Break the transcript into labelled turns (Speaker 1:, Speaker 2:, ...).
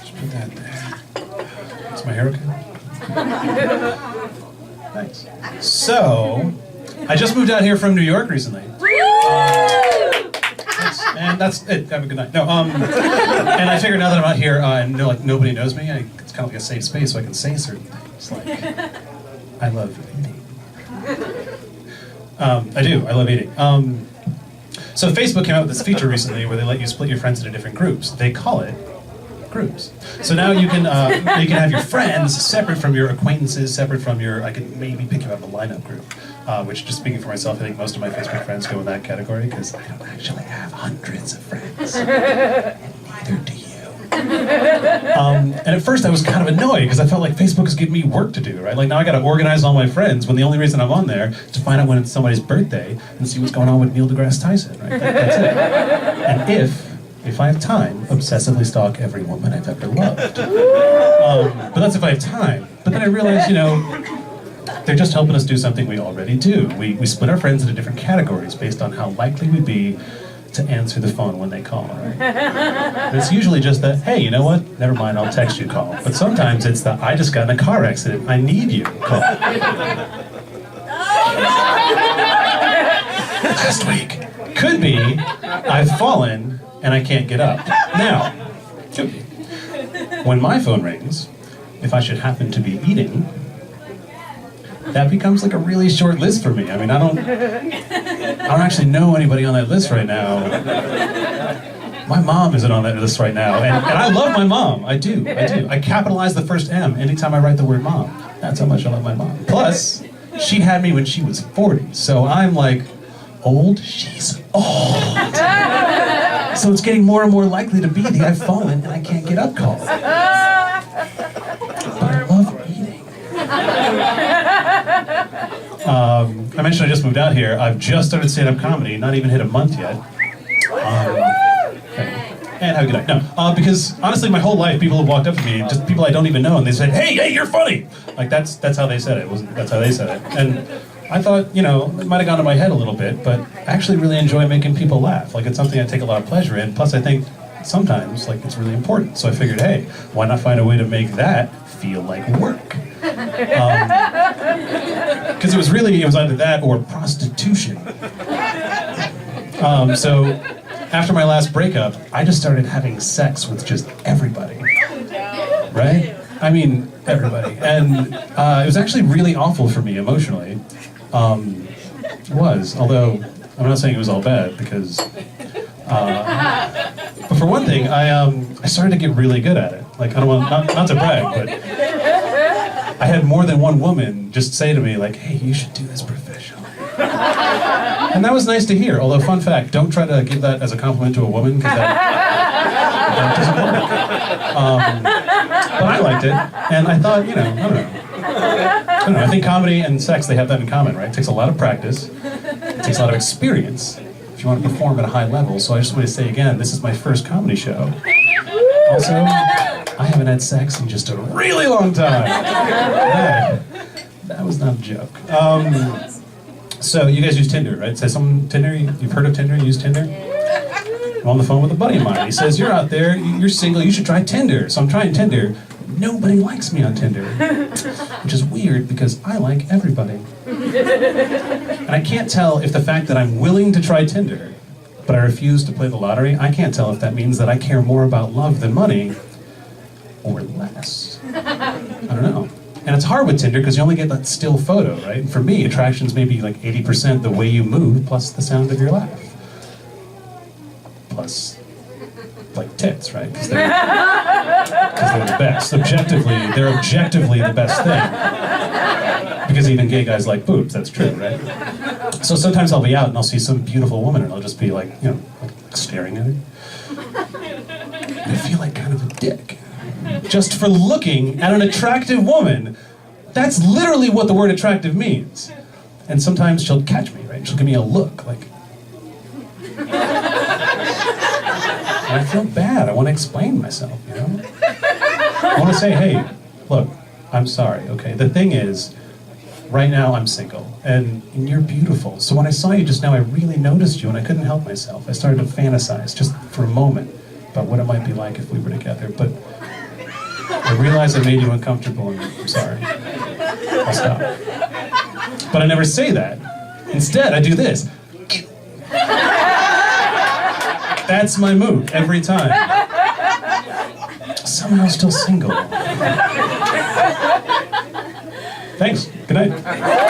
Speaker 1: Just put that there. Is my hair okay? Nice. So, I just moved out here from New York recently. And that's it. Have a good night. No, and I figured now that I'm out here and nobody knows me, it's kind of like a safe space, so I can say certain things. Like, I love eating. I do. I love eating. So Facebook came out with this feature recently where they let you split your friends into different groups. They call it groups. So now you can have your friends separate from your acquaintances, separate from your. I could maybe pick you out of a lineup group. Which, just speaking for myself, I think most of my Facebook friends go in that category because I don't actually have hundreds of friends, and neither do you. And at first I was kind of annoyed because I felt like Facebook is giving me work to do, right? Like now I got to organize all my friends when the only reason I'm on there is to find out when it's somebody's birthday and see what's going on with Neil deGrasse Tyson, right? That's it. And if I have time, obsessively stalk every woman I've ever loved. But that's if I have time. But then I realized, they're just helping us do something we already do. We split our friends into different categories based on how likely we'd be to answer the phone when they call, right? And it's usually just the, hey, you know what? Never mind, I'll text you call. But sometimes it's the, I just got in a car accident, I need you call. Last week. Could be, I've fallen and I can't get up. Now, could be. When my phone rings, if I should happen to be eating, that becomes like a really short list for me. I mean, I don't actually know anybody on that list right now. My mom isn't on that list right now, and I love my mom. I do. I capitalize the first M anytime I write the word mom. That's how much I love my mom. Plus, she had me when she was 40, so I'm like, old? She's old. So it's getting more and more likely to be the I've fallen and I can't get up call. But I love eating. I mentioned I just moved out here. I've just started stand-up comedy, not even hit a month yet. And have a good night. No, because honestly, my whole life, people have walked up to me, just people I don't even know, and they said, "Hey, you're funny." Like that's how they said it. That's how they said it. And I thought, it might have gone to my head a little bit, but I actually really enjoy making people laugh. Like it's something I take a lot of pleasure in. Plus, I think sometimes it's really important. So I figured, hey, why not find a way to make that feel like work? Because it was either that or prostitution. So after my last breakup, I just started having sex with just everybody, right? I mean, everybody. And it was actually really awful for me emotionally. It was, although I'm not saying it was all bad because, but for one thing, I started to get really good at it. Like, I don't want, not to brag, but I had more than one woman just say to me, like, hey, you should do this professionally. And that was nice to hear, although fun fact, don't try to give that as a compliment to a woman, because that doesn't work. But I liked it, and I thought, I don't know, I think comedy and sex, they have that in common, right? It takes a lot of practice, it takes a lot of experience if you want to perform at a high level. So I just want to say again, this is my first comedy show. Also, I haven't had sex in just a really long time. That was not a joke. So you guys use Tinder, right? Says someone Tinder, you've heard of Tinder, you use Tinder? I'm on the phone with a buddy of mine. He says, you're out there, you're single, you should try Tinder. So I'm trying Tinder. Nobody likes me on Tinder, which is weird because I like everybody. And I can't tell if the fact that I'm willing to try Tinder, but I refuse to play the lottery, I can't tell if that means that I care more about love than money, or less. I don't know. And it's hard with Tinder because you only get that still photo, right? And for me, attraction's maybe like 80% the way you move plus the sound of your laugh. Plus, like tits, right? Because they're the best. They're objectively the best thing. Because even gay guys like boobs, that's true, right? So sometimes I'll be out and I'll see some beautiful woman and I'll just be like, like staring at her. And I feel like kind of a dick. Just for looking at an attractive woman. That's literally what the word attractive means. And sometimes she'll catch me, right? She'll give me a look, like... And I feel bad. I want to explain myself, I want to say, hey, look, I'm sorry, okay? The thing is, right now I'm single, and you're beautiful. So when I saw you just now, I really noticed you, and I couldn't help myself. I started to fantasize, just for a moment. about what it might be like if we were together, but I realize I made you uncomfortable, and I'm sorry. I'll stop. But I never say that. Instead, I do this. That's my move every time. Somehow still single. Thanks. Good night.